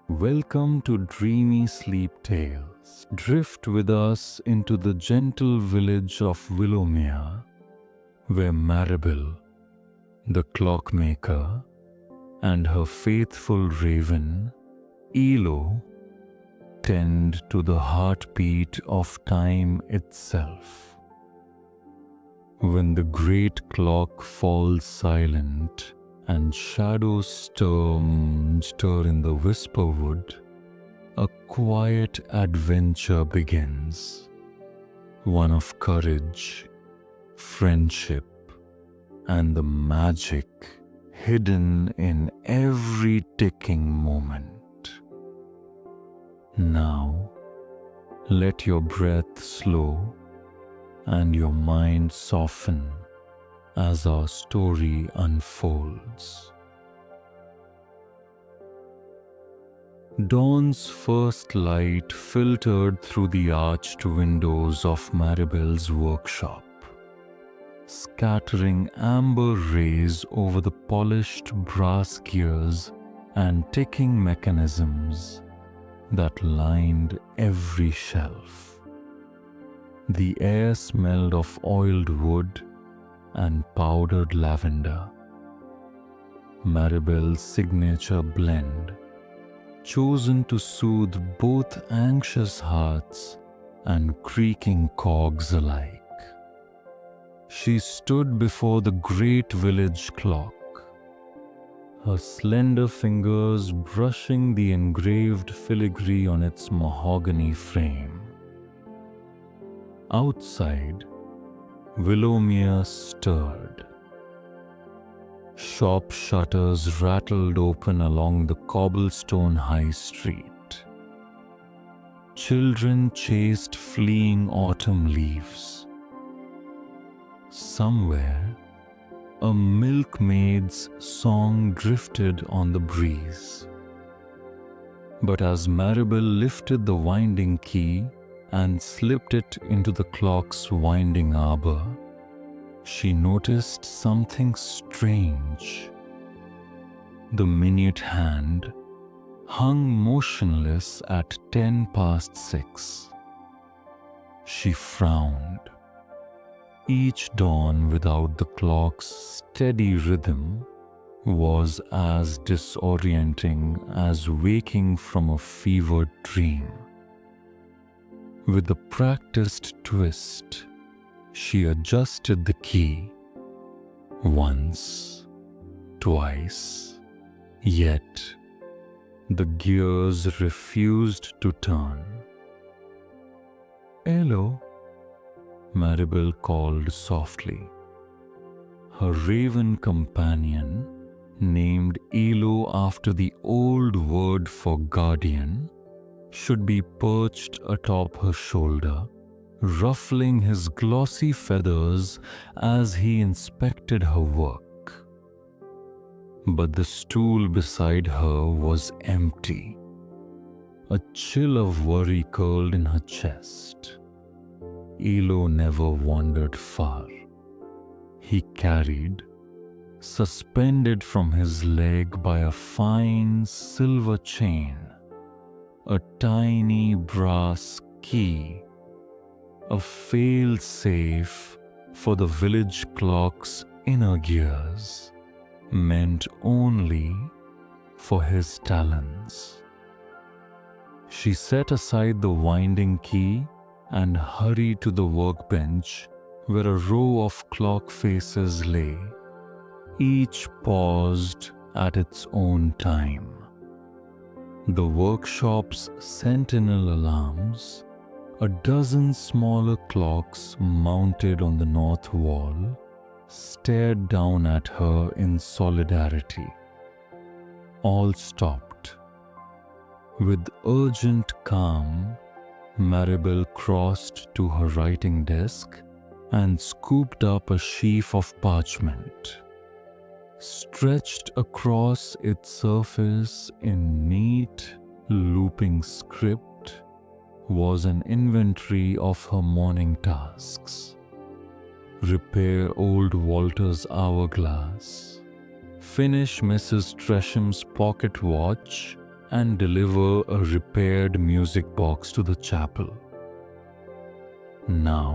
Welcome to Dreamy Sleep Tales. Drift with us into the gentle village of Willowmere, where Maribel, the clockmaker, and her faithful raven, Elo, tend to the heartbeat of time itself. When the great clock falls silent and shadows stir in the whisperwood, a quiet adventure begins. One of courage, friendship, and the magic hidden in every ticking moment. Now, let your breath slow and your mind soften as our story unfolds. Dawn's first light filtered through the arched windows of Maribel's workshop, scattering amber rays over the polished brass gears and ticking mechanisms that lined every shelf. The air smelled of oiled wood and powdered lavender. Maribel's signature blend, chosen to soothe both anxious hearts and creaking cogs alike. She stood before the great village clock, her slender fingers brushing the engraved filigree on its mahogany frame. Outside, Willowmere stirred. Shop shutters rattled open along the cobblestone high street. Children chased fleeing autumn leaves. Somewhere, a milkmaid's song drifted on the breeze. But as Maribel lifted the winding key and slipped it into the clock's winding arbor, she noticed something strange. The minute hand hung motionless at 6:10. She frowned. Each dawn without the clock's steady rhythm was as disorienting as waking from a fevered dream. With a practiced twist, she adjusted the key. Once, twice, yet the gears refused to turn. "Hello," Maribel called softly. Her raven companion, named Elo after the old word for guardian, should be perched atop her shoulder, ruffling his glossy feathers as he inspected her work. But the stool beside her was empty. A chill of worry curled in her chest. Elo never wandered far. He carried, suspended from his leg by a fine silver chain, a tiny brass key, a fail-safe for the village clock's inner gears, meant only for his talons. She set aside the winding key and hurried to the workbench where a row of clock faces lay, each paused at its own time. The workshop's sentinel alarms, a dozen smaller clocks mounted on the north wall, stared down at her in solidarity. All stopped. With urgent calm, Maribel crossed to her writing desk and scooped up a sheaf of parchment. Stretched across its surface in neat, looping script was an inventory of her morning tasks. Repair old Walter's hourglass, finish Mrs. Tresham's pocket watch, and deliver a repaired music box to the chapel. Now,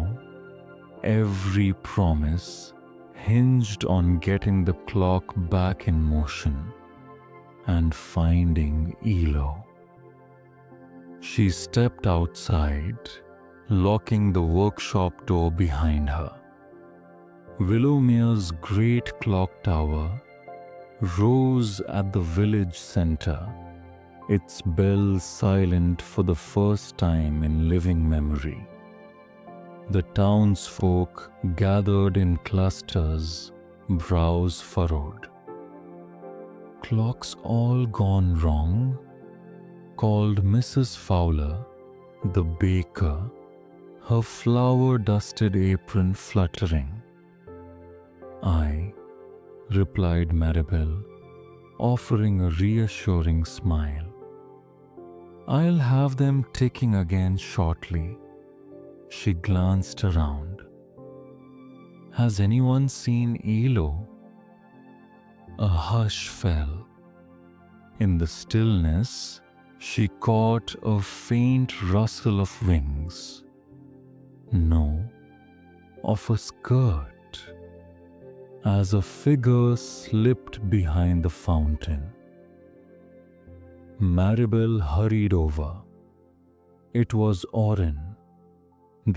every promise hinged on getting the clock back in motion and finding Elo. She stepped outside, locking the workshop door behind her. Willowmere's great clock tower rose at the village center, its bells silent for the first time in living memory. The townsfolk gathered in clusters, brows furrowed. "Clocks all gone wrong?" called Mrs. Fowler, the baker, her flour-dusted apron fluttering. "Aye," replied Maribel, offering a reassuring smile. "I'll have them ticking again shortly." She glanced around. "Has anyone seen Elo?" A hush fell. In the stillness, she caught a faint rustle of wings. No, of a skirt, as a figure slipped behind the fountain. Maribel hurried over. It was Oren,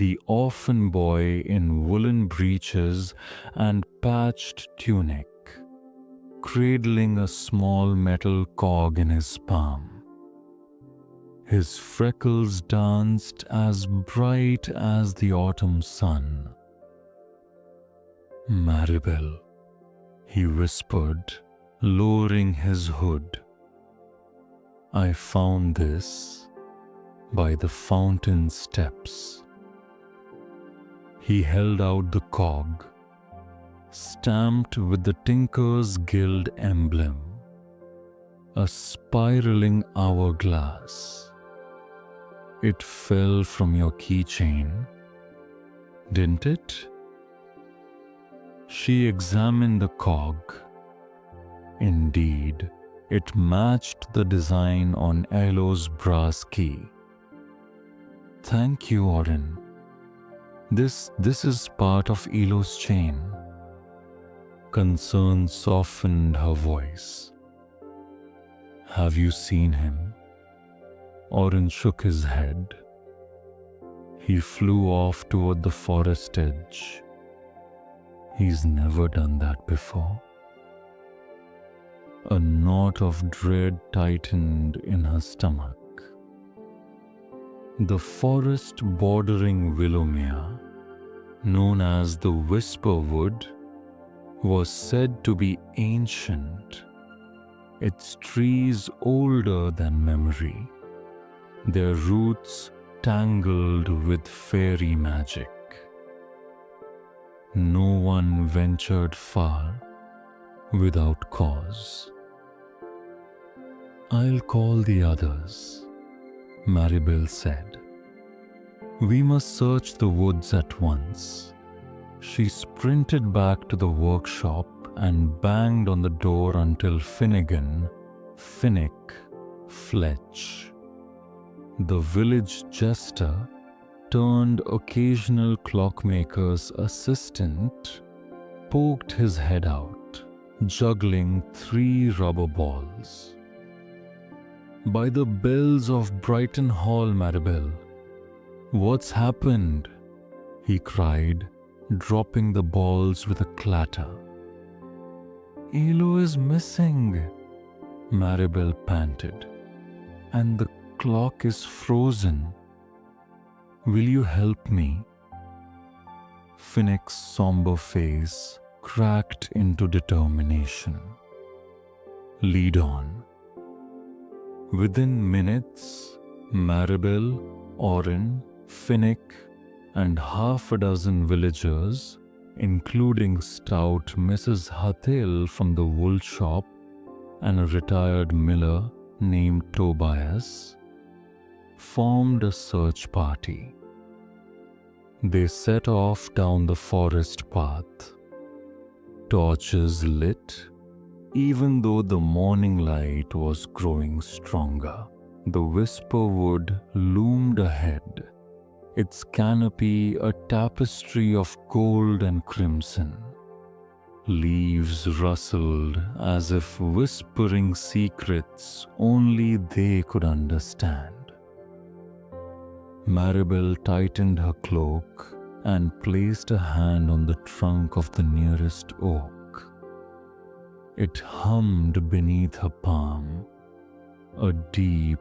the orphan boy in woolen breeches and patched tunic, cradling a small metal cog in his palm. His freckles danced as bright as the autumn sun. "Maribel," he whispered, lowering his hood. "I found this by the fountain steps." He held out the cog, stamped with the Tinker's Guild emblem, a spiraling hourglass. "It fell from your keychain, didn't it?" She examined the cog. Indeed, it matched the design on Elo's brass key. "Thank you, Oren. This is part of Elo's chain." Concern softened her voice. "Have you seen him?" Oren shook his head. "He flew off toward the forest edge. He's never done that before." A knot of dread tightened in her stomach. The forest bordering Willowmere, known as the Whisperwood, was said to be ancient, its trees older than memory, their roots tangled with fairy magic. No one ventured far without cause. "I'll call the others," Maribel said. "We must search the woods at once." She sprinted back to the workshop and banged on the door until Finnegan, Finnick, Fletch, the village jester turned occasional clockmaker's assistant, poked his head out, juggling 3 rubber balls. "By the bells of Brighton Hall, Maribel, what's happened?" he cried, dropping the balls with a clatter. "Elo is missing," Maribel panted, "and the clock is frozen. Will you help me?" Finnick's somber face cracked into determination. "Lead on." Within minutes, Maribel, Oren, Finnick, and half a dozen villagers, including stout Mrs. Hathel from the wool shop and a retired miller named Tobias, formed a search party. They set off down the forest path, torches lit, Even though the morning light was growing stronger, the whisper wood loomed ahead, its canopy a tapestry of gold and crimson. Leaves rustled as if whispering secrets only they could understand. Maribel tightened her cloak and placed a hand on the trunk of the nearest oak. It hummed beneath her palm, a deep,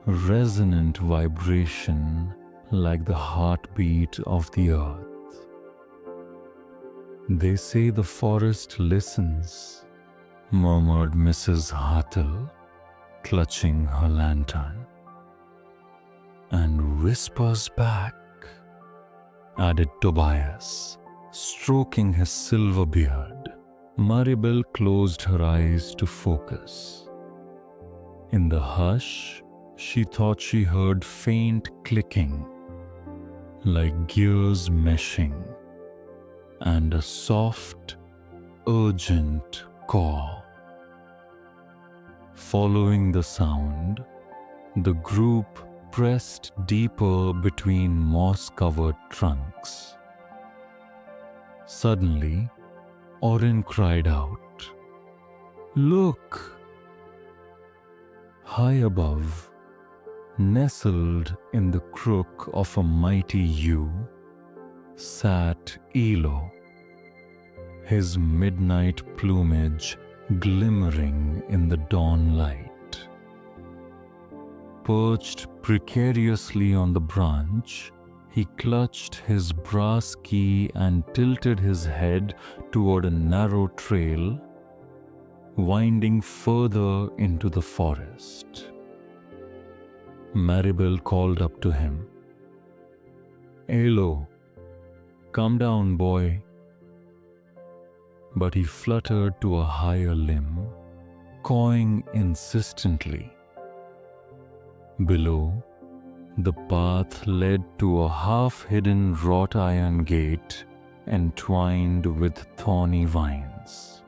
resonant vibration like the heartbeat of the earth. "They say the forest listens," murmured Mrs. Hartle, clutching her lantern. "And whispers back," added Tobias, stroking his silver beard. Maribel closed her eyes to focus. In the hush, she thought she heard faint clicking, like gears meshing, and a soft, urgent caw. Following the sound, the group pressed deeper between moss-covered trunks. Suddenly, Orin cried out, "Look!" High above, nestled in the crook of a mighty yew, sat Elo, his midnight plumage glimmering in the dawn light. Perched precariously on the branch, he clutched his brass key and tilted his head toward a narrow trail winding further into the forest. Maribel called up to him, "Elo, come down, boy." But he fluttered to a higher limb, cawing insistently. Below, the path led to a half-hidden wrought iron gate entwined with thorny vines.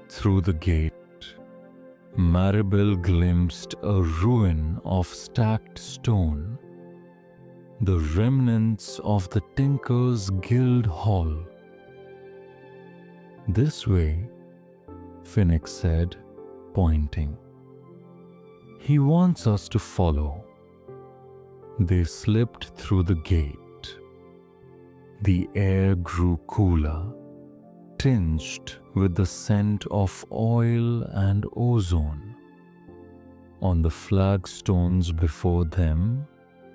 Through the gate, Maribel glimpsed a ruin of stacked stone, the remnants of the Tinker's Guild Hall. "This way," Phoenix said, pointing. "He wants us to follow." They slipped through the gate. The air grew cooler, tinged with the scent of oil and ozone. On the flagstones before them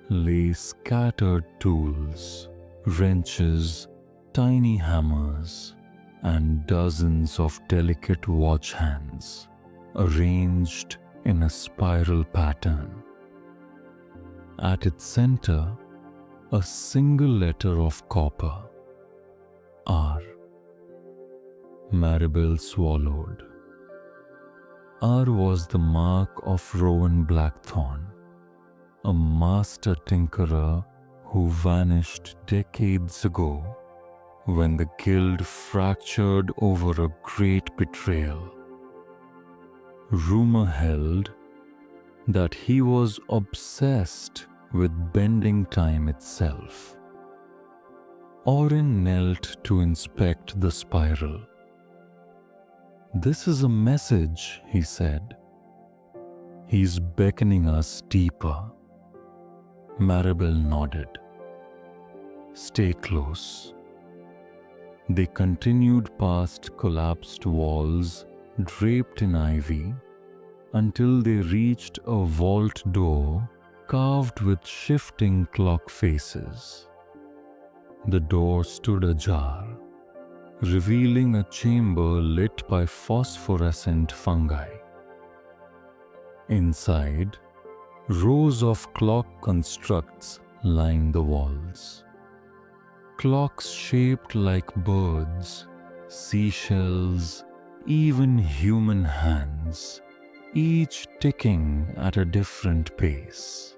lay scattered tools, wrenches, tiny hammers, and dozens of delicate watch hands, arranged in a spiral pattern. At its center, a single letter of copper, R. Maribel swallowed. R was the mark of Rowan Blackthorn, a master tinkerer who vanished decades ago when the guild fractured over a great betrayal. Rumor held that he was obsessed with bending time itself. Orin knelt to inspect the spiral. "This is a message," he said. "He's beckoning us deeper." Maribel nodded. "Stay close." They continued past collapsed walls draped in ivy until they reached a vault door carved with shifting clock faces. The door stood ajar, revealing a chamber lit by phosphorescent fungi. Inside, rows of clock constructs lined the walls. Clocks shaped like birds, seashells, even human hands, each ticking at a different pace.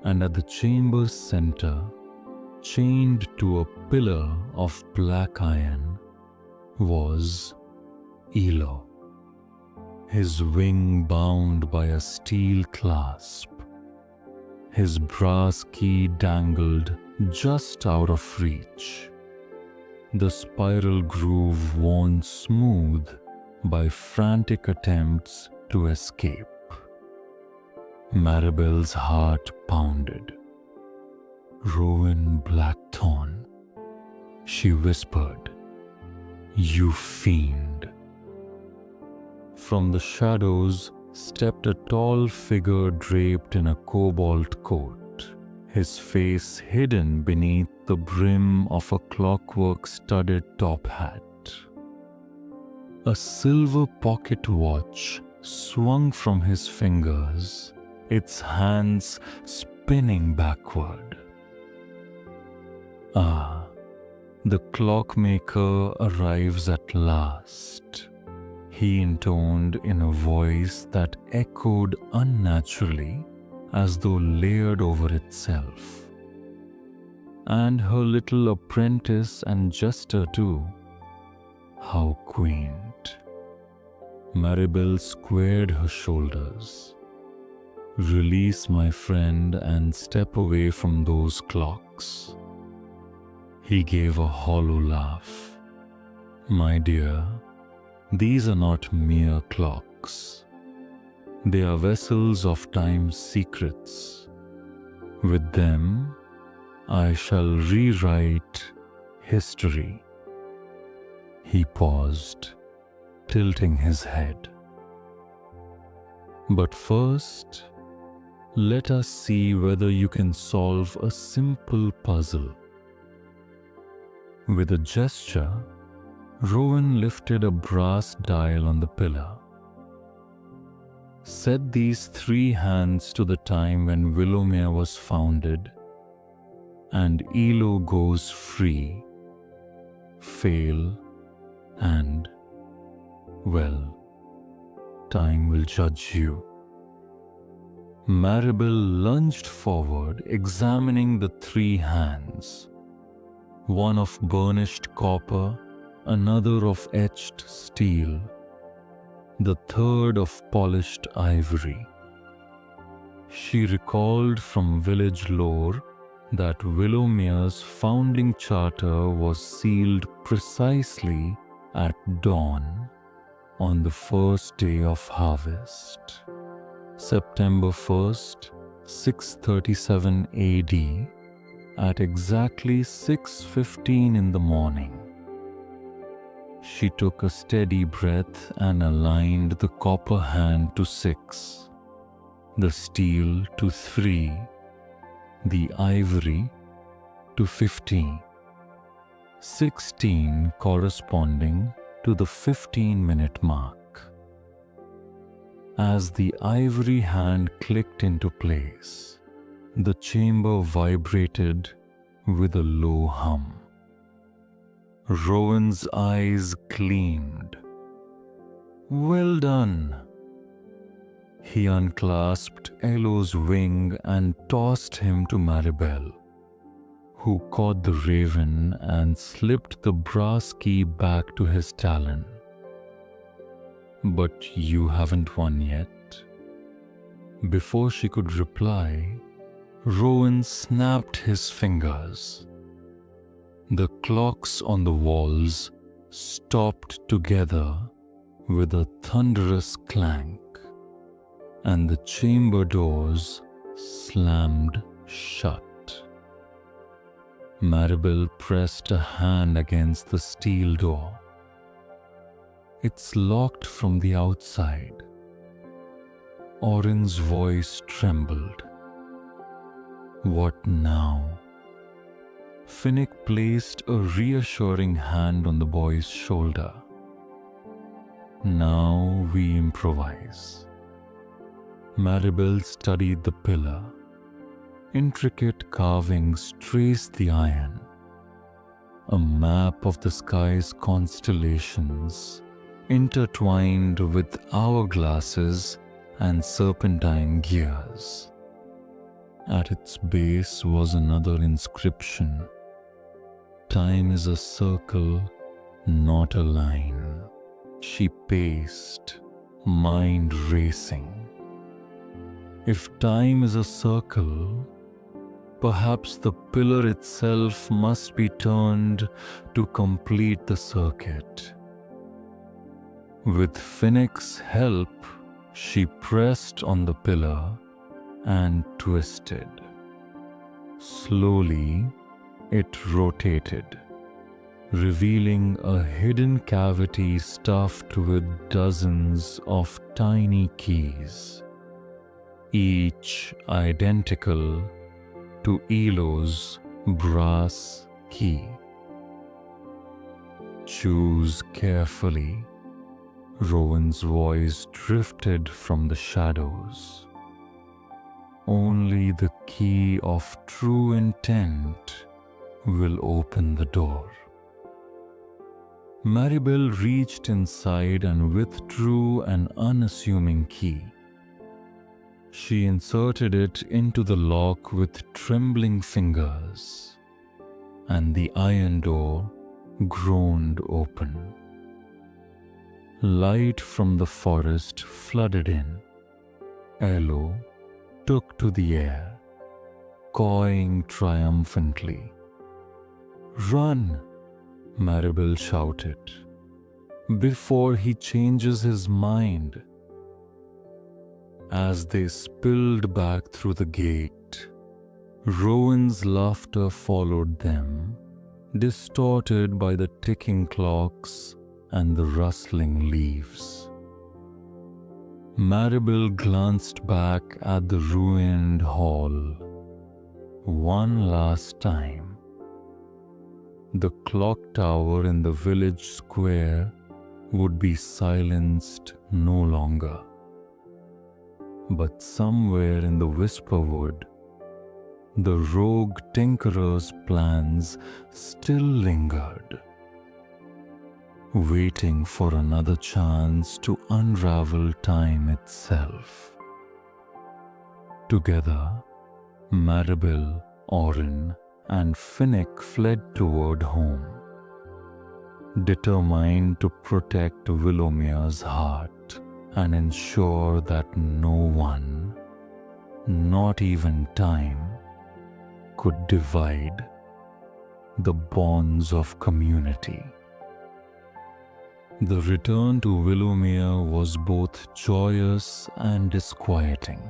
And at the chamber's center, chained to a pillar of black iron, was Elo, his wing bound by a steel clasp. His brass key dangled just out of reach, the spiral groove worn smooth by frantic attempts to escape. Maribel's heart pounded. "Rowan Blackthorn," she whispered. "You fiend." From the shadows stepped a tall figure draped in a cobalt coat, his face hidden beneath the brim of a clockwork-studded top hat. A silver pocket watch swung from his fingers, its hands spinning backward. "Ah, the clockmaker arrives at last," he intoned in a voice that echoed unnaturally, as though layered over itself. And her little apprentice and jester too. How quaint. Maribel squared her shoulders. "Release my friend and step away from those clocks." He gave a hollow laugh. "My dear, these are not mere clocks. They are vessels of time's secrets. With them, I shall rewrite history." He paused, tilting his head. "But first, let us see whether you can solve a simple puzzle." With a gesture, Rowan lifted a brass dial on the pillar. "Set these 3 hands to the time when Willowmere was founded, and Elo goes free. Fail, and, well, time will judge you." Maribel lunged forward, examining the 3 hands, one of burnished copper, another of etched steel, the third of polished ivory. She recalled from village lore that Willowmere's founding charter was sealed precisely at dawn on the first day of harvest, September 1st, 637 AD, at exactly 6:15 in the morning. She took a steady breath and aligned the copper hand to 6, the steel to 3, the ivory to 15, 16 corresponding to the 15-minute mark. As the ivory hand clicked into place, the chamber vibrated with a low hum. Rowan's eyes gleamed. "Well done." He unclasped Elo's wing and tossed him to Maribel, who caught the raven and slipped the brass key back to his talon. "But you haven't won yet." Before she could reply, Rowan snapped his fingers. The clocks on the walls stopped together with a thunderous clank, and the chamber doors slammed shut. Maribel pressed a hand against the steel door. "It's locked from the outside." Orin's voice trembled. "What now?" Finnick placed a reassuring hand on the boy's shoulder. "Now we improvise." Maribel studied the pillar. Intricate carvings traced the iron. A map of the sky's constellations, intertwined with hourglasses and serpentine gears. At its base was another inscription. "Time is a circle, not a line." She paced, mind racing. If time is a circle, perhaps the pillar itself must be turned to complete the circuit. With Phoenix's help, she pressed on the pillar and twisted. Slowly, it rotated, revealing a hidden cavity stuffed with dozens of tiny keys, each identical to Elo's brass key. "Choose carefully," Rowan's voice drifted from the shadows. "Only the key of true intent will open the door." Maribel reached inside and withdrew an unassuming key. She inserted it into the lock with trembling fingers, and the iron door groaned open. Light from the forest flooded in. Elo took to the air, cawing triumphantly. "Run!" Maribel shouted, "before he changes his mind." As they spilled back through the gate, Rowan's laughter followed them, distorted by the ticking clocks and the rustling leaves. Maribel glanced back at the ruined hall one last time. The clock tower in the village square would be silenced no longer. But somewhere in the Whisperwood, the rogue tinkerer's plans still lingered, waiting for another chance to unravel time itself. Together, Maribel, Orin, and Finnick fled toward home, determined to protect Willowmere's heart and ensure that no one, not even time, could divide the bonds of community. The return to Willowmere was both joyous and disquieting.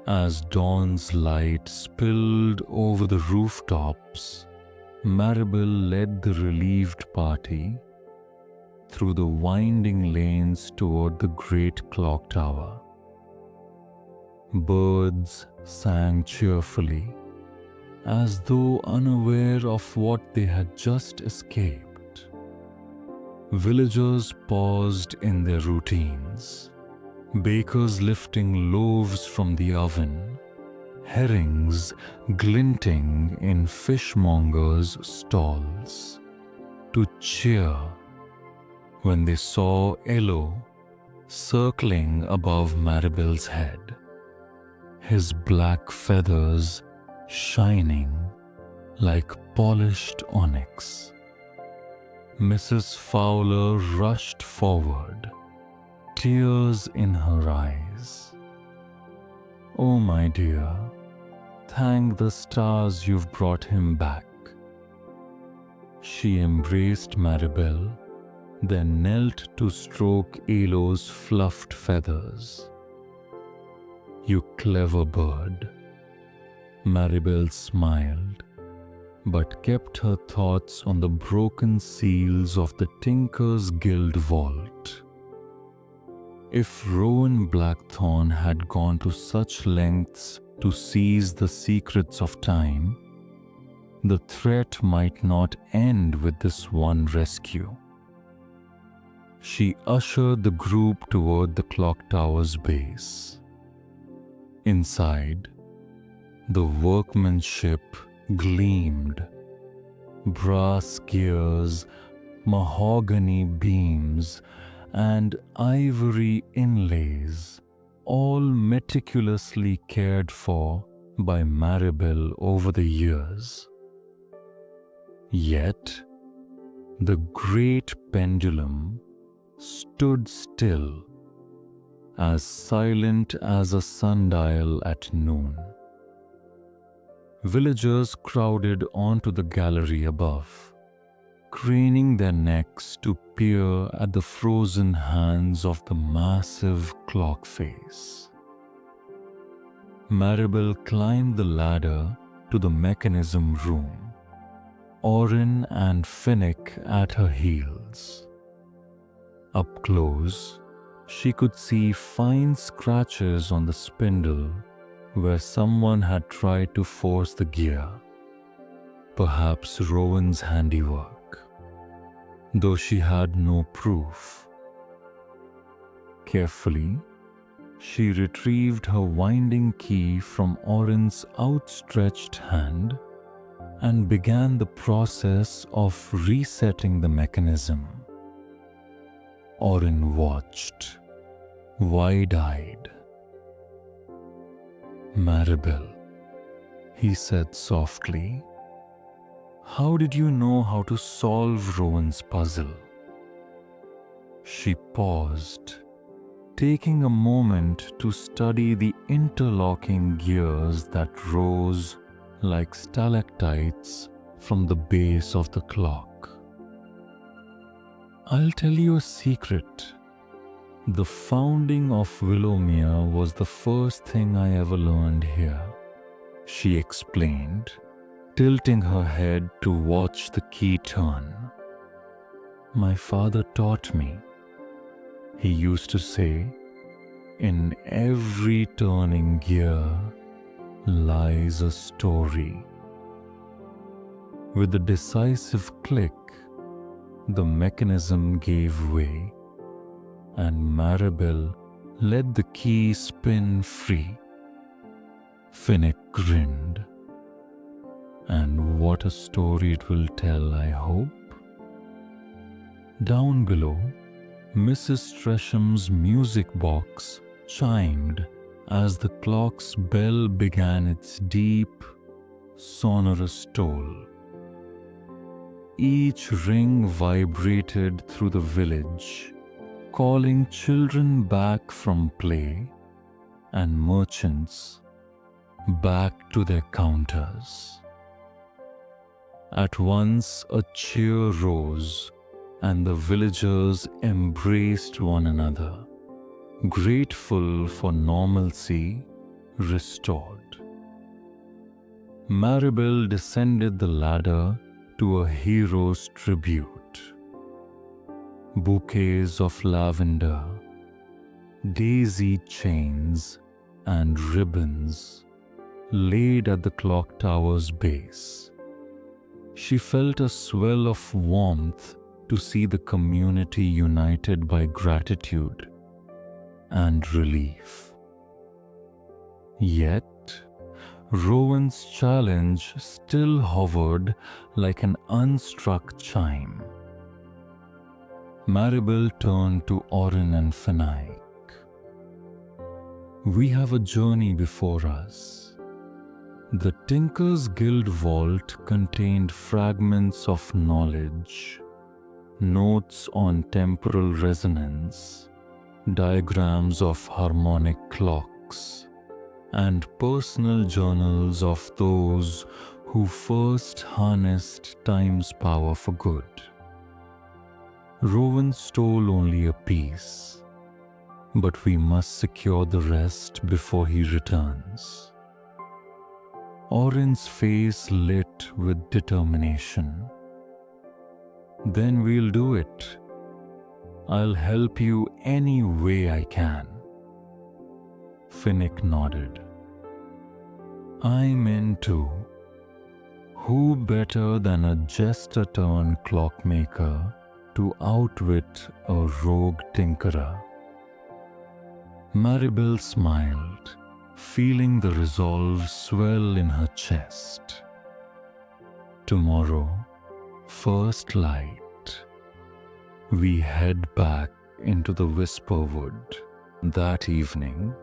As dawn's light spilled over the rooftops, Maribel led the relieved party through the winding lanes toward the great clock tower. Birds sang cheerfully, as though unaware of what they had just escaped. Villagers paused in their routines, bakers lifting loaves from the oven, herrings glinting in fishmongers' stalls, to cheer when they saw Elo circling above Maribel's head, his black feathers shining like polished onyx. Mrs. Fowler rushed forward, tears in her eyes. "Oh, my dear, thank the stars you've brought him back." She embraced Maribel, then knelt to stroke Elo's fluffed feathers. "You clever bird." Maribel smiled, but kept her thoughts on the broken seals of the Tinker's Guild vault. If Rowan Blackthorn had gone to such lengths to seize the secrets of time, the threat might not end with this one rescue. She ushered the group toward the clock tower's base. Inside, the workmanship gleamed. Brass gears, mahogany beams, and ivory inlays, all meticulously cared for by Maribel over the years. Yet, The great pendulum stood still, as silent as a sundial at noon. Villagers crowded onto the gallery above, craning their necks to peer at the frozen hands of the massive clock face. Maribel climbed the ladder to the mechanism room, Orin and Finnick at her heels. Up close, she could see fine scratches on the spindle where someone had tried to force the gear, perhaps Rowan's handiwork, though she had no proof. Carefully, she retrieved her winding key from Orin's outstretched hand and began the process of resetting the mechanism. Orin watched, wide-eyed. "Maribel," he said softly, "how did you know how to solve Rowan's puzzle?" She paused, taking a moment to study the interlocking gears that rose like stalactites from the base of the clock. "I'll tell you a secret. The founding of Willowmere was the first thing I ever learned here," she explained, tilting her head to watch the key turn. "My father taught me. He used to say, 'In every turning gear lies a story.'" With a decisive click, the mechanism gave way, and Maribel let the key spin free. Finnick grinned. "And what a story it will tell, I hope." Down below, Mrs. Tresham's music box chimed as the clock's bell began its deep, sonorous toll. Each ring vibrated through the village, calling children back from play and merchants back to their counters. At once a cheer rose, and the villagers embraced one another, grateful for normalcy restored. Maribel descended the ladder to a hero's tribute. Bouquets of lavender, daisy chains, and ribbons laid at the clock tower's base. She felt a swell of warmth to see the community united by gratitude and relief. Yet, Rowan's challenge still hovered like an unstruck chime. Maribel turned to Orin and Finnick. "We have a journey before us." The Tinker's Guild vault contained fragments of knowledge, notes on temporal resonance, diagrams of harmonic clocks, and personal journals of those who first harnessed time's power for good. Rowan stole only a piece, but we must secure the rest before he returns. Orin's face lit with determination. "Then we'll do it. I'll help you any way I can." Finnick nodded. "I'm in too. Who better than a jester-turned-clockmaker to outwit a rogue tinkerer?" Maribel smiled, feeling the resolve swell in her chest. Tomorrow, first light, we head back into the Whisperwood. That evening,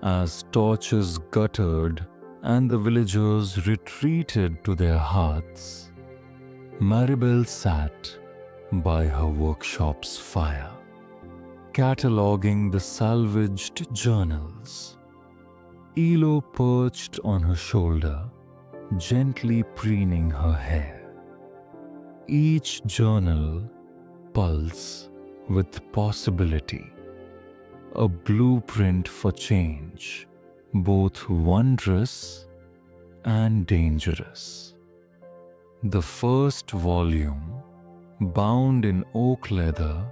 as torches guttered and the villagers retreated to their hearths, Maribel sat by her workshop's fire, cataloging the salvaged journals. Elo perched on her shoulder, gently preening her hair. Each journal pulse with possibility, a blueprint for change, both wondrous and dangerous. The first volume, bound in oak leather,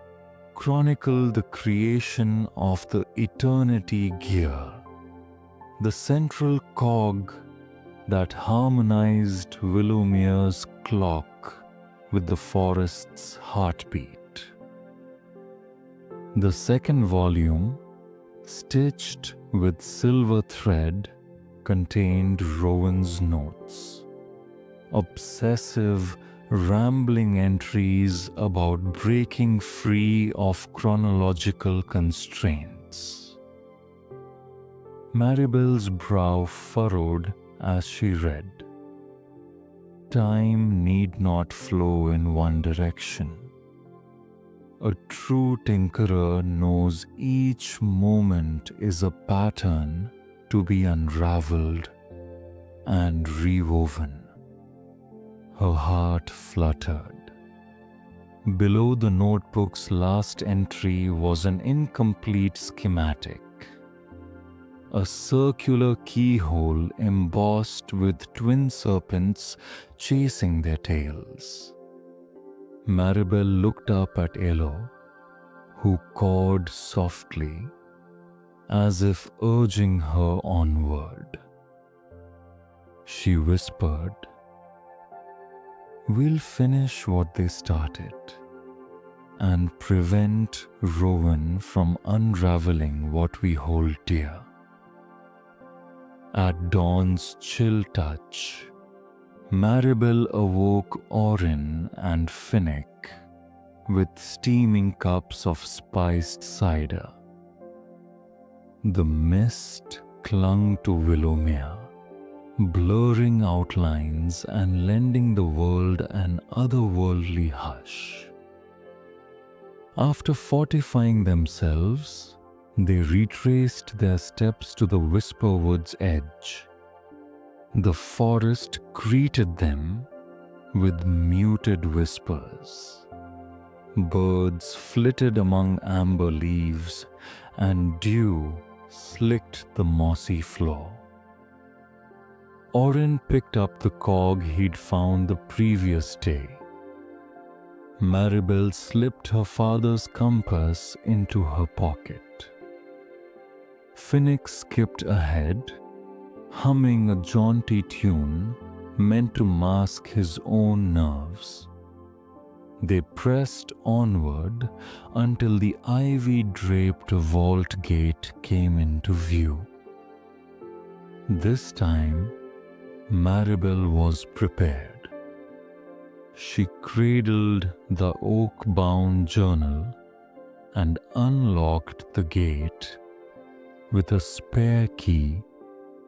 chronicled the creation of the Eternity Gear, the central cog that harmonized Willowmere's clock with the forest's heartbeat. The second volume, stitched with silver thread, contained Rowan's notes, obsessive, rambling entries about breaking free of chronological constraints. Maribel's brow furrowed as she read. Time need not flow in one direction. A true tinkerer knows each moment is a pattern to be unraveled and rewoven. Her heart fluttered. Below the notebook's last entry was an incomplete schematic. A circular keyhole embossed with twin serpents chasing their tails. Maribel looked up at Elo, who cawed softly, as if urging her onward. She whispered, "We'll finish what they started and prevent Rowan from unraveling what we hold dear." At dawn's chill touch, Maribel awoke Orin and Finnick with steaming cups of spiced cider. The mist clung to Willowmere, blurring outlines and lending the world an otherworldly hush. After fortifying themselves, they retraced their steps to the Whisperwood's edge. The forest greeted them with muted whispers. Birds flitted among amber leaves, and dew slicked the mossy floor. Orin picked up the cog he'd found the previous day. Maribel slipped her father's compass into her pocket. Finnick skipped ahead, humming a jaunty tune meant to mask his own nerves. They pressed onward until the ivy-draped vault gate came into view. This time, Maribel was prepared. She cradled the oak-bound journal and unlocked the gate with a spare key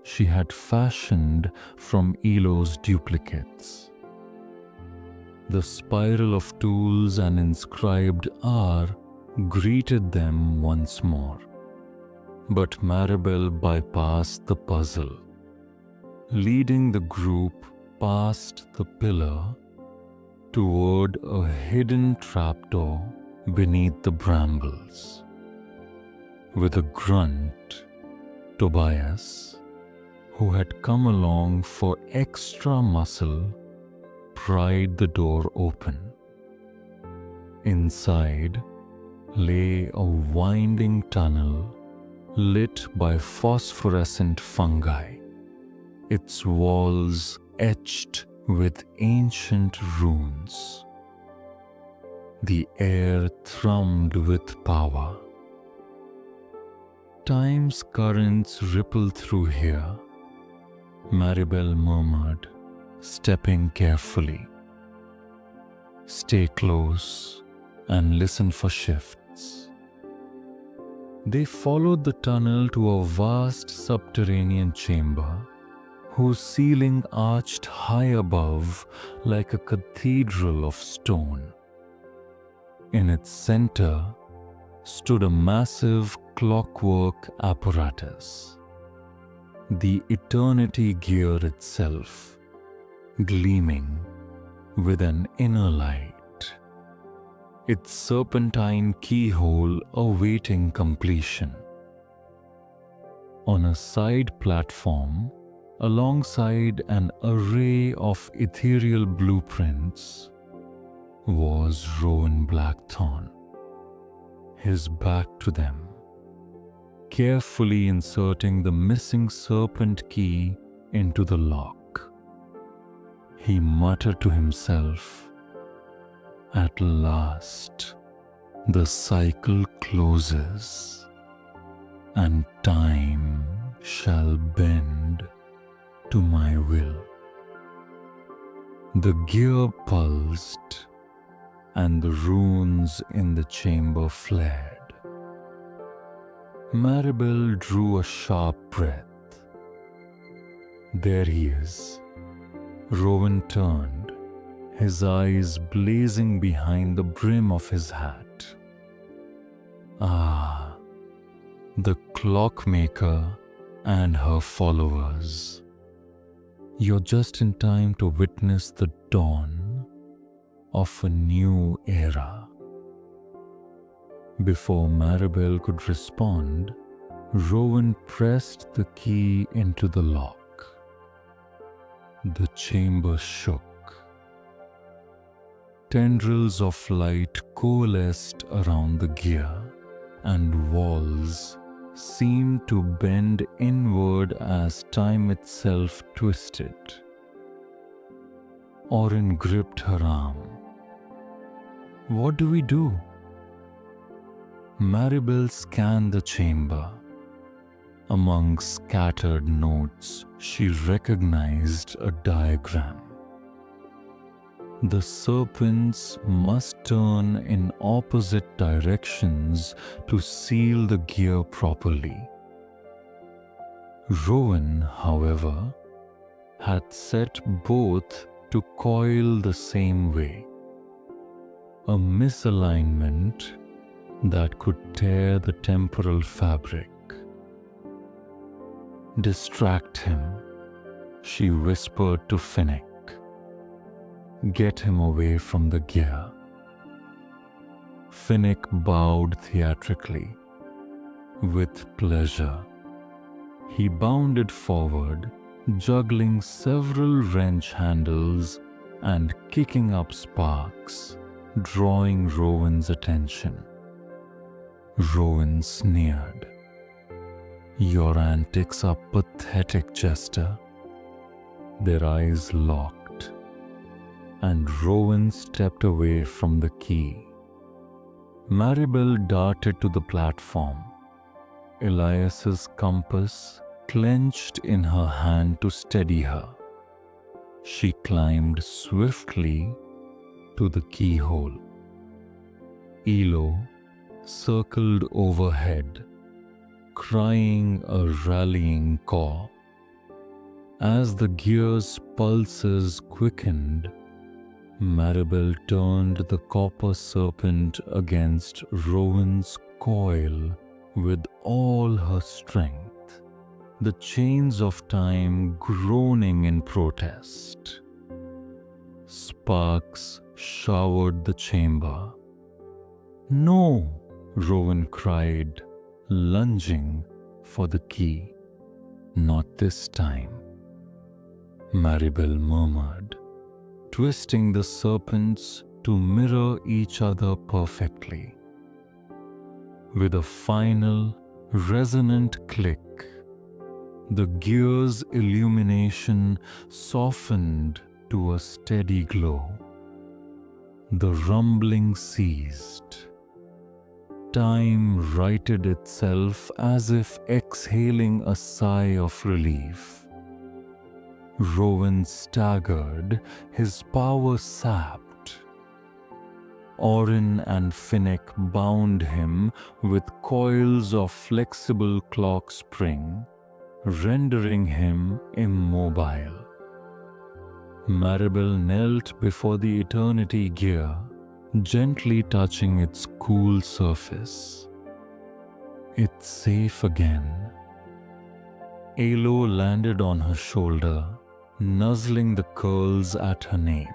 she had fashioned from Elo's duplicates. The spiral of tools and inscribed R greeted them once more, but Maribel bypassed the puzzle, leading the group past the pillar toward a hidden trapdoor beneath the brambles. With a grunt, Tobias, who had come along for extra muscle, pried the door open. Inside lay a winding tunnel lit by phosphorescent fungi, its walls etched with ancient runes. The air thrummed with power. Time's currents ripple through here, Maribel murmured, stepping carefully. Stay close and listen for shifts. They followed the tunnel to a vast subterranean chamber, whose ceiling arched high above like a cathedral of stone. In its center stood a massive clockwork apparatus, the eternity gear itself, gleaming with an inner light, its serpentine keyhole awaiting completion. On a side platform, alongside an array of ethereal blueprints, was Rowan Blackthorn, his back to them, carefully inserting the missing serpent key into the lock. He muttered to himself, "At last, the cycle closes, and time shall bend to my will." The gear pulsed, and the runes in the chamber flared. Maribel drew a sharp breath. "There he is." Rowan turned, his eyes blazing behind the brim of his hat. "Ah, the clockmaker and her followers. You're just in time to witness the dawn of a new era." Before Maribel could respond, Rowan pressed the key into the lock. The chamber shook. Tendrils of light coalesced around the gear, and walls seemed to bend inward as time itself twisted. Orin gripped her arm. "What do we do?" Maribel scanned the chamber. Among scattered notes, she recognized a diagram. The serpents must turn in opposite directions to seal the gear properly. Rowan, however, had set both to coil the same way. A misalignment that could tear the temporal fabric. "Distract him," she whispered to Finnick. "Get him away from the gear." Finnick bowed theatrically. With pleasure. He bounded forward, juggling several wrench handles and kicking up sparks, drawing Rowan's attention. Rowan sneered. "Your antics are pathetic, Jester." Their eyes locked, and Rowan stepped away from the key. Maribel darted to the platform, Elias's compass clenched in her hand to steady her. She climbed swiftly to the keyhole. Elo circled overhead, crying a rallying call. As the gear's pulses quickened, Maribel turned the copper serpent against Rowan's coil with all her strength, the chains of time groaning in protest. Sparks showered the chamber. "No!" Rowan cried, lunging for the key. "Not this time," Maribel murmured, twisting the serpents to mirror each other perfectly. With a final, resonant click, the gear's illumination softened to a steady glow. The rumbling ceased. Time righted itself as if exhaling a sigh of relief. Rowan staggered, his power sapped. Orin and Finnick bound him with coils of flexible clock spring, rendering him immobile. Maribel knelt before the eternity gear, gently touching its cool surface. It's safe again. Alo landed on her shoulder, nuzzling the curls at her nape.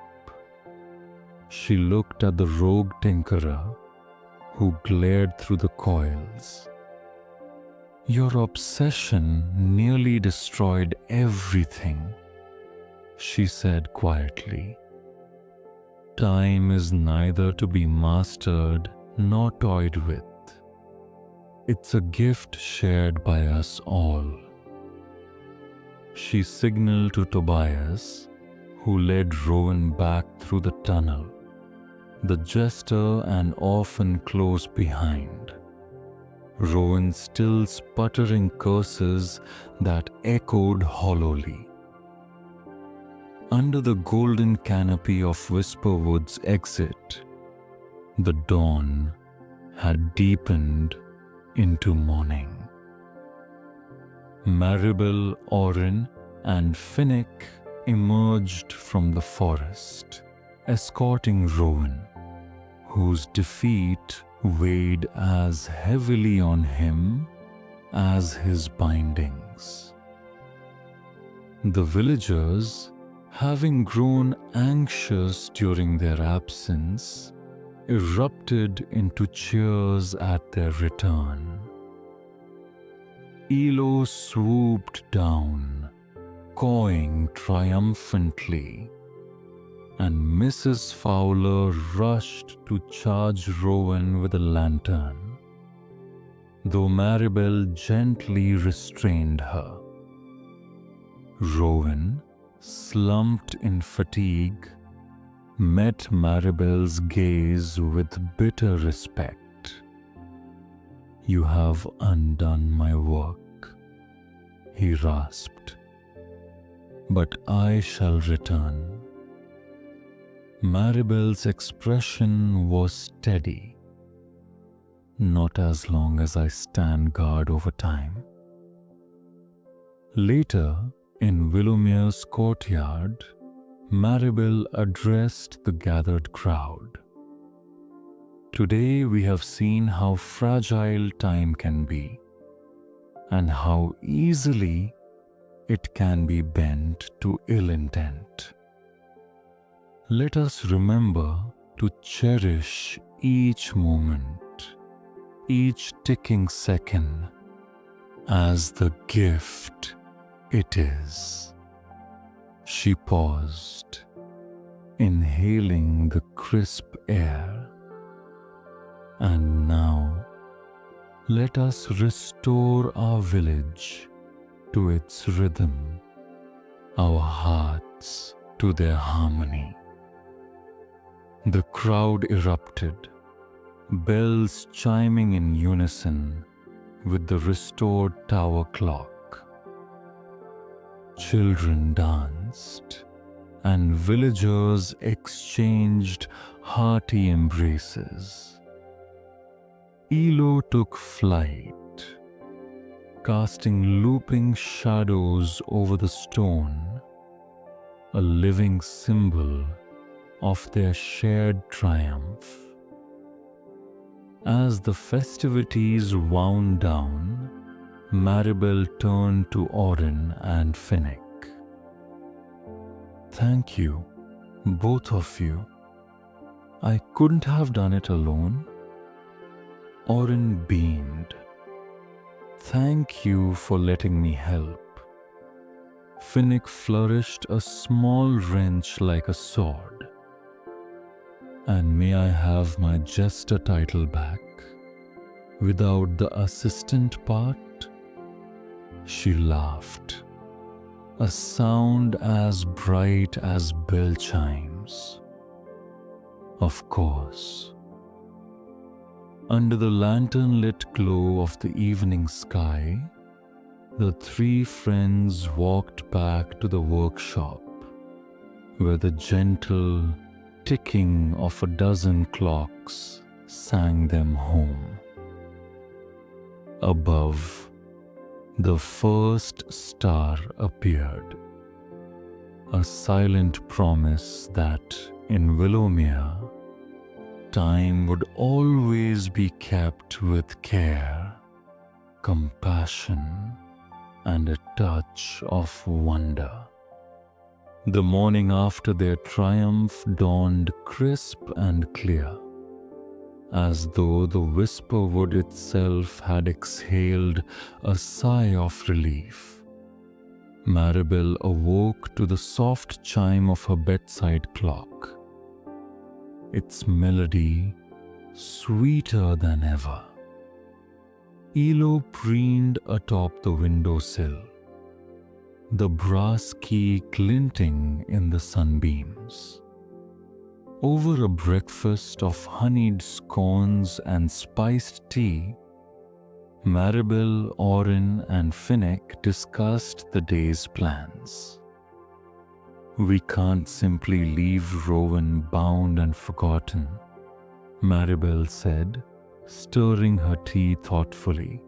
She looked at the rogue tinkerer, who glared through the coils. Your obsession nearly destroyed everything, she said quietly. Time is neither to be mastered nor toyed with. It's a gift shared by us all. She signaled to Tobias, who led Rowan back through the tunnel, the jester and orphan close behind. Rowan still sputtering curses that echoed hollowly. Under the golden canopy of Whisperwood's exit, the dawn had deepened into morning. Maribel, Orin, and Finnick emerged from the forest, escorting Rowan, whose defeat weighed as heavily on him as his bindings. The villagers, having grown anxious during their absence, erupted into cheers at their return. Elo swooped down, cawing triumphantly, and Mrs. Fowler rushed to charge Rowan with a lantern, though Maribel gently restrained her. Rowan, slumped in fatigue, met Maribel's gaze with bitter respect. You have undone my work, he rasped, but I shall return. Maribel's expression was steady. Not as long as I stand guard over time. Later, in Willowmere's courtyard, Maribel addressed the gathered crowd. Today we have seen how fragile time can be, and how easily it can be bent to ill intent. Let us remember to cherish each moment, each ticking second, as the gift it is. She paused, inhaling the crisp air. And now, let us restore our village to its rhythm, our hearts to their harmony. The crowd erupted, bells chiming in unison with the restored tower clock. Children danced, and villagers exchanged hearty embraces. Elo took flight, casting looping shadows over the stone, a living symbol of their shared triumph. As the festivities wound down, Maribel turned to Orin and Finnick. Thank you, both of you. I couldn't have done it alone. Orin beamed. Thank you for letting me help. Finnick flourished a small wrench like a sword. And may I have my jester title back, without the assistant part? She laughed, a sound as bright as bell chimes. Of course. Under the lantern-lit glow of the evening sky, the three friends walked back to the workshop, where the gentle ticking of a dozen clocks sang them home. Above, the first star appeared, a silent promise that in Willowmere, time would always be kept with care, compassion, and a touch of wonder. The morning after their triumph dawned crisp and clear, as though the whisper wood itself had exhaled a sigh of relief. Maribel awoke to the soft chime of her bedside clock, its melody sweeter than ever. Elo preened atop the windowsill, the brass key glinting in the sunbeams. Over a breakfast of honeyed scones and spiced tea, Maribel, Orin, and Finnick discussed the day's plans. "We can't simply leave Rowan bound and forgotten," Maribel said, stirring her tea thoughtfully.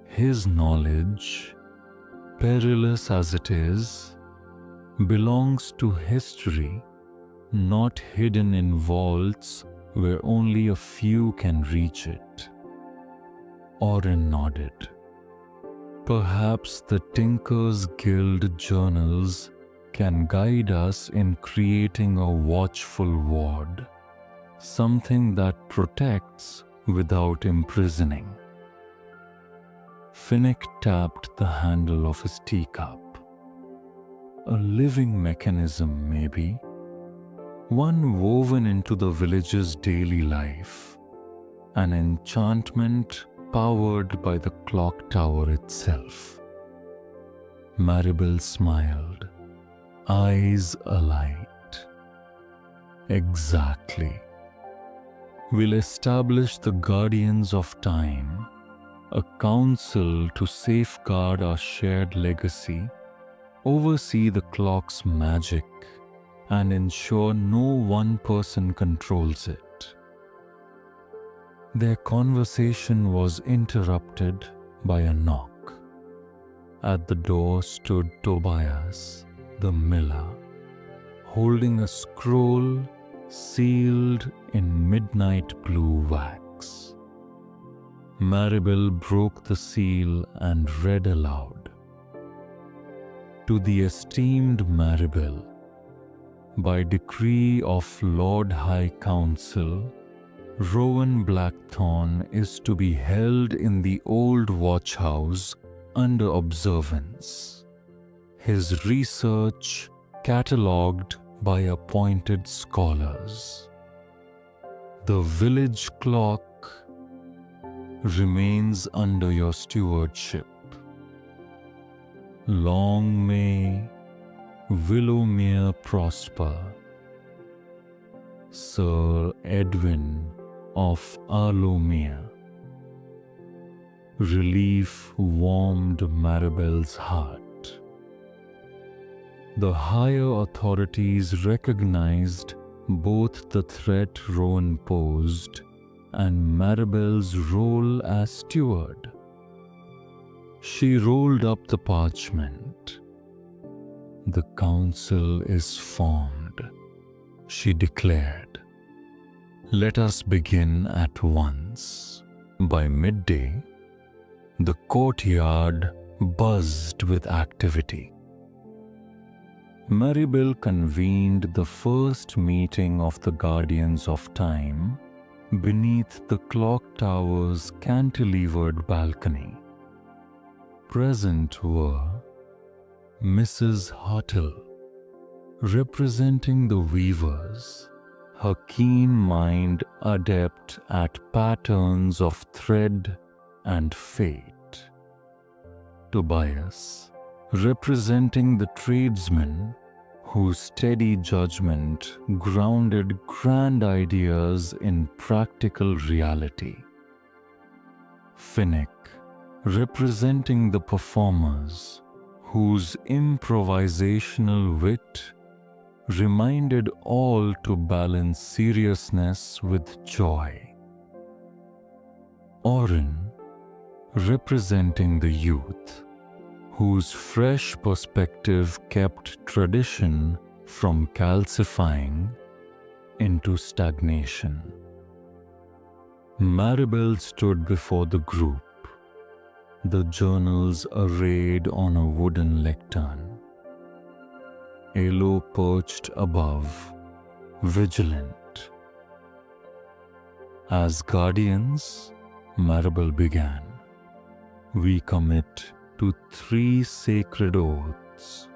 "His knowledge, perilous as it is, belongs to history, not hidden in vaults where only a few can reach it." Orin nodded. "Perhaps the Tinkers Guild journals can guide us in creating a watchful ward, something that protects without imprisoning." Finnick tapped the handle of his teacup. "A living mechanism, maybe. One woven into the village's daily life. An enchantment powered by the Clocktower itself." Maribel smiled, eyes alight. "Exactly. We'll establish the Guardians of Time, a council to safeguard our shared legacy, oversee the clock's magic, and ensure no one person controls it." Their conversation was interrupted by a knock. At the door stood Tobias, the miller, holding a scroll sealed in midnight blue wax. Maribel broke the seal and read aloud. "To the esteemed Maribel, by decree of Lord High Council, Rowan Blackthorn is to be held in the old watchhouse under observance. His research catalogued by appointed scholars. The village clock remains under your stewardship. Long may Willowmere prosper. Sir Edwin of Willowmere." Relief warmed Maribel's heart. The higher authorities recognized both the threat Rowan posed and Maribel's role as steward. She rolled up the parchment. "The council is formed," she declared. "Let us begin at once." By midday, the courtyard buzzed with activity. Maribel convened the first meeting of the Guardians of Time beneath the clock tower's cantilevered balcony. Present were Mrs. Hartle, representing the weavers, her keen mind adept at patterns of thread and fate. Tobias, representing the tradesmen, whose steady judgment grounded grand ideas in practical reality. Finnick, representing the performers, whose improvisational wit reminded all to balance seriousness with joy. Orin, representing the youth, whose fresh perspective kept tradition from calcifying into stagnation. Maribel stood before the group, the journals arrayed on a wooden lectern. Elo perched above, vigilant. As guardians, Maribel began, we commit to 3 sacred oaths: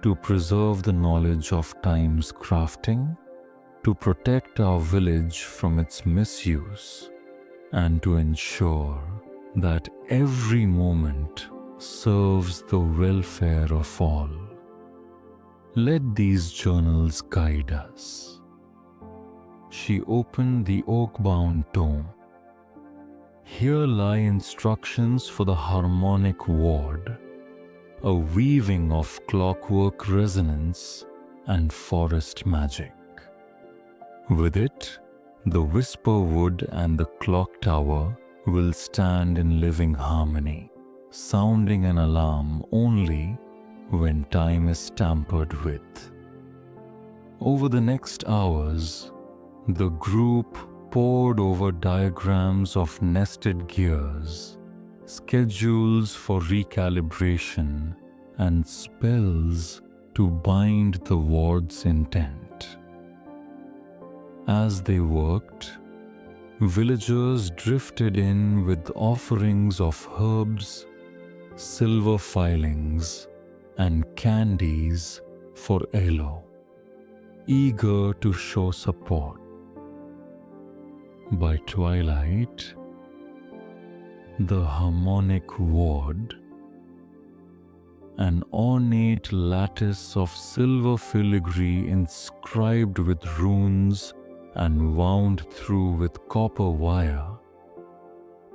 to preserve the knowledge of time's crafting, to protect our village from its misuse, and to ensure that every moment serves the welfare of all. Let these journals guide us. She opened the oak-bound tome. Here lie instructions for the harmonic ward, a weaving of clockwork resonance and forest magic. With it, the whisper wood and the clock tower will stand in living harmony, sounding an alarm only when time is tampered with. Over the next hours, the group pored over diagrams of nested gears, schedules for recalibration, and spells to bind the ward's intent. As they worked, villagers drifted in with offerings of herbs, silver filings, and candies for Elo, eager to show support. By twilight, the harmonic ward, an ornate lattice of silver filigree inscribed with runes and wound through with copper wire,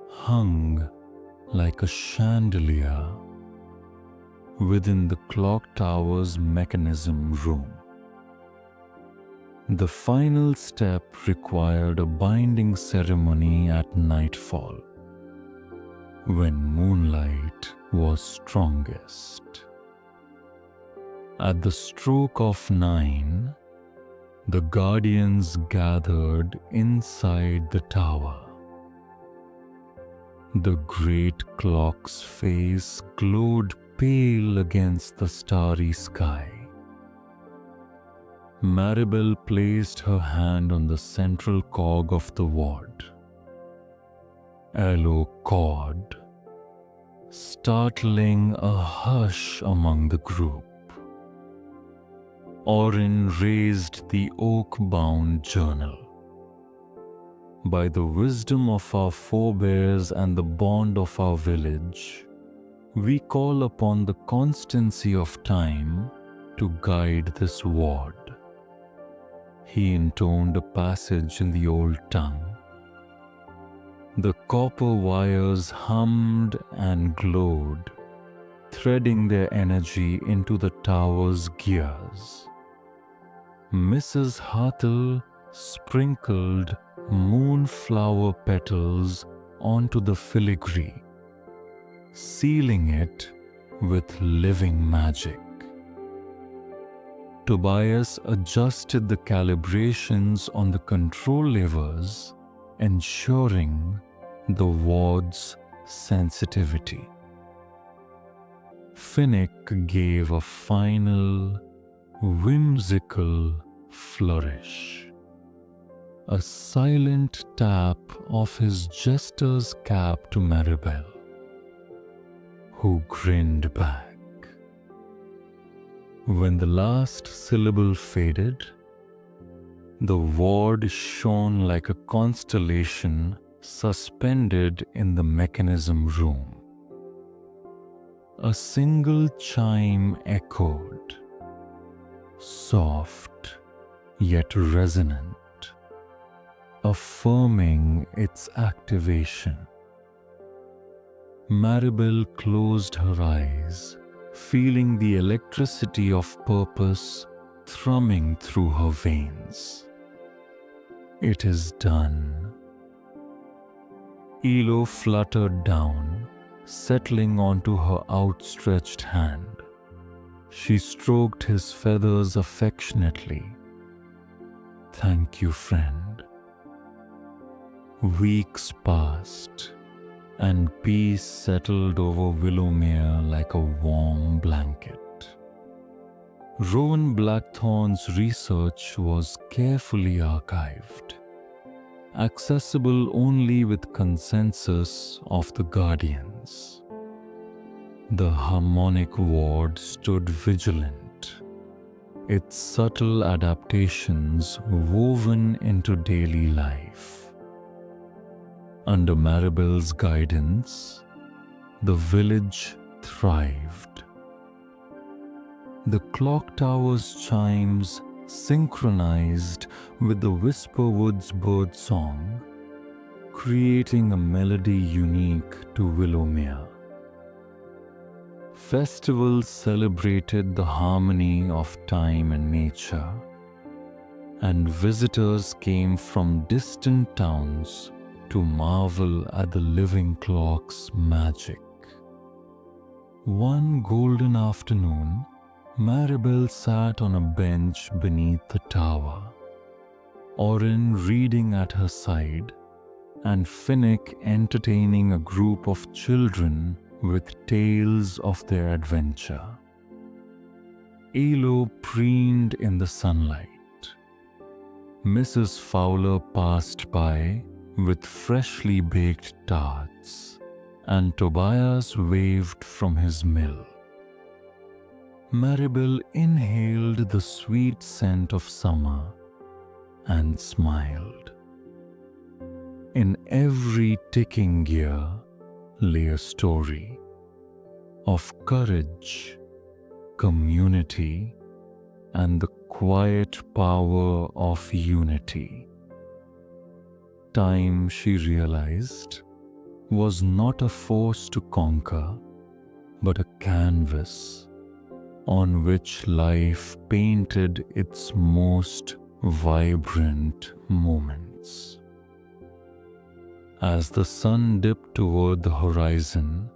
hung like a chandelier within the clock tower's mechanism room. The final step required a binding ceremony at nightfall, when moonlight was strongest. At the stroke of 9, the guardians gathered inside the tower. The great clock's face glowed pale against the starry sky. Maribel placed her hand on the central cog of the ward. Elo cawed, startling a hush among the group. Orin raised the oak-bound journal. By the wisdom of our forebears and the bond of our village, we call upon the constancy of time to guide this ward. He intoned a passage in the old tongue. The copper wires hummed and glowed, threading their energy into the tower's gears. Mrs. Hartle sprinkled moonflower petals onto the filigree, sealing it with living magic. Tobias adjusted the calibrations on the control levers, ensuring the ward's sensitivity. Finnick gave a final, whimsical flourish, a silent tap of his jester's cap to Maribel, who grinned back. When the last syllable faded, the ward shone like a constellation suspended in the mechanism room. A single chime echoed, soft yet resonant, affirming its activation. Maribel closed her eyes, feeling the electricity of purpose thrumming through her veins. It is done. Elo fluttered down, settling onto her outstretched hand. She stroked his feathers affectionately. Thank you, friend. Weeks passed, and peace settled over Willowmere like a warm blanket. Rowan Blackthorn's research was carefully archived, accessible only with consensus of the Guardians. The harmonic ward stood vigilant, its subtle adaptations woven into daily life. Under Maribel's guidance, the village thrived. The Clocktower's chimes synchronized with the Whisperwood's bird song, creating a melody unique to Willowmere. Festivals celebrated the harmony of time and nature, and visitors came from distant towns to marvel at the living clock's magic. One golden afternoon, Maribel sat on a bench beneath the tower, Orin reading at her side, and Finnick entertaining a group of children with tales of their adventure. Elo preened in the sunlight. Mrs. Fowler passed by with freshly baked tarts, and Tobias waved from his mill. Maribel inhaled the sweet scent of summer and smiled. In every ticking gear lay a story of courage, community, and the quiet power of unity. Time, she realized, was not a force to conquer, but a canvas on which life painted its most vibrant moments. As the sun dipped toward the horizon,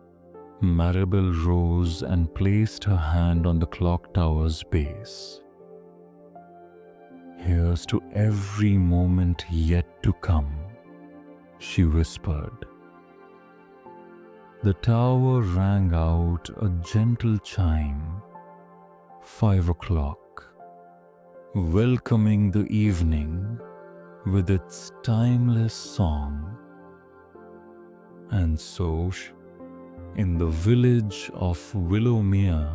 Maribel rose and placed her hand on the clock tower's base. "Here's to every moment yet to come," she whispered. The tower rang out a gentle chime, 5 o'clock, welcoming the evening with its timeless song. And so, in the village of Willowmere,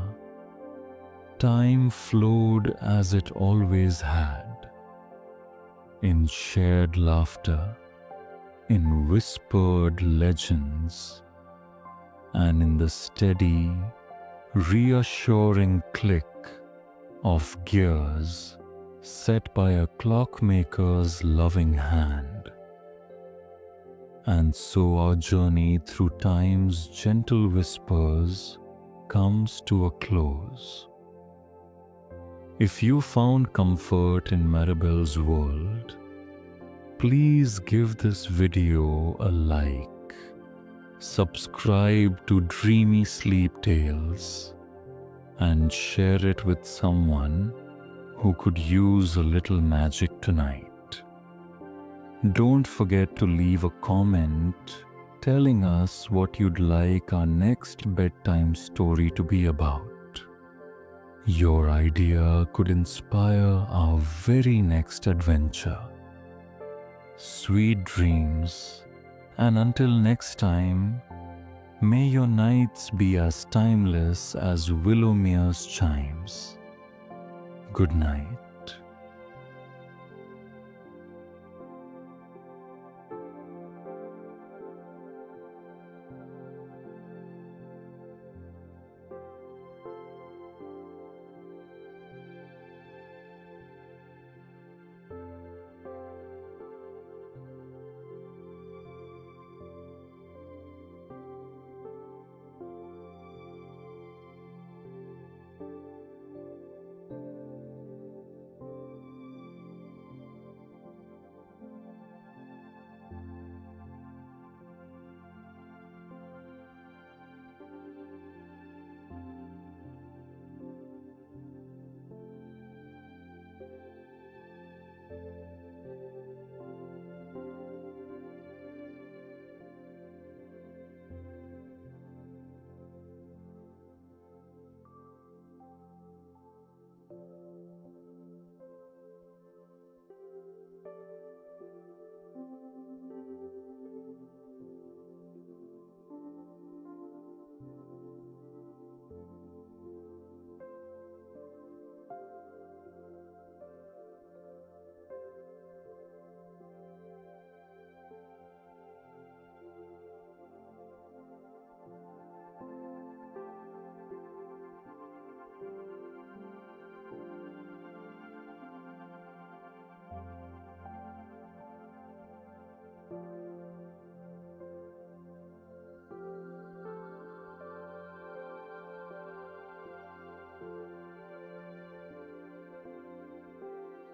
time flowed as it always had, in shared laughter, in whispered legends, and in the steady, reassuring click of gears set by a clockmaker's loving hand. And so our journey through time's gentle whispers comes to a close. If you found comfort in Maribel's world, please give this video a like, subscribe to Dreamy Sleep Tales, and share it with someone who could use a little magic tonight. Don't forget to leave a comment telling us what you'd like our next bedtime story to be about. Your idea could inspire our very next adventure. Sweet dreams, and until next time, may your nights be as timeless as Willowmere's chimes. Good night.